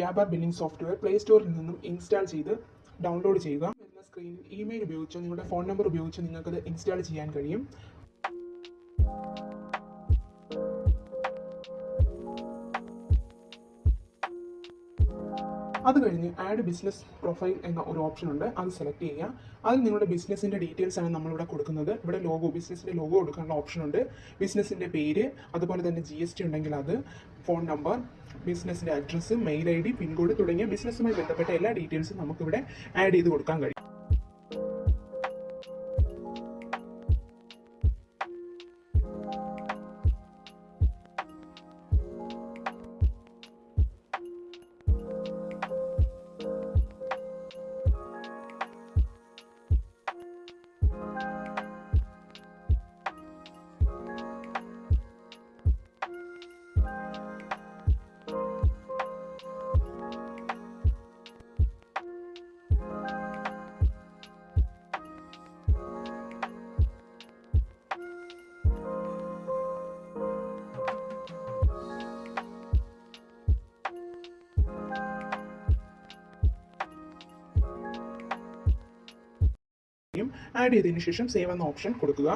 Vyapar billing software play സ്റ്റോറിൽ നിന്നും install ചെയ്ത് ഡൗൺലോഡ് ചെയ്യുക. വരുന്ന സ്ക്രീനിൽ ഇമെയിൽ ഉപയോഗിച്ചോ നിങ്ങളുടെ ഫോൺ നമ്പർ ഉപയോഗിച്ചോ നിങ്ങൾക്കത് ഇൻസ്റ്റാൾ ചെയ്യാൻ കഴിയും. അത് കഴിഞ്ഞ് ആഡ് ബിസിനസ് പ്രൊഫൈൽ എന്ന ഒരു ഓപ്ഷൻ ഉണ്ട്, അത് സെലക്ട് ചെയ്യുക. അതിൽ നിങ്ങളുടെ ബിസിനസ്സിൻ്റെ ഡീറ്റെയിൽസ് ആണ് നമ്മളിവിടെ കൊടുക്കുന്നത്. ഇവിടെ ബിസിനസ്സിൻ്റെ ലോഗോ കൊടുക്കാനുള്ള ഓപ്ഷൻ ഉണ്ട്, ബിസിനസ്സിൻ്റെ പേര്, അതുപോലെ തന്നെ GST ഉണ്ടെങ്കിൽ അത്, ഫോൺ നമ്പർ, ബിസിനസ്സിൻ്റെ അഡ്രസ്സ്, മെയിൽ ID, പിൻകോഡ് തുടങ്ങിയ ബിസിനസ്സുമായി ബന്ധപ്പെട്ട എല്ലാ ഡീറ്റെയിൽസും നമുക്കിവിടെ ആഡ് ചെയ്ത് കൊടുക്കാൻ കഴിയും. ആഡ് ചെയ്തതിനു ശേഷം സേവ് എന്ന ഓപ്ഷൻ കൊടുക്കുക.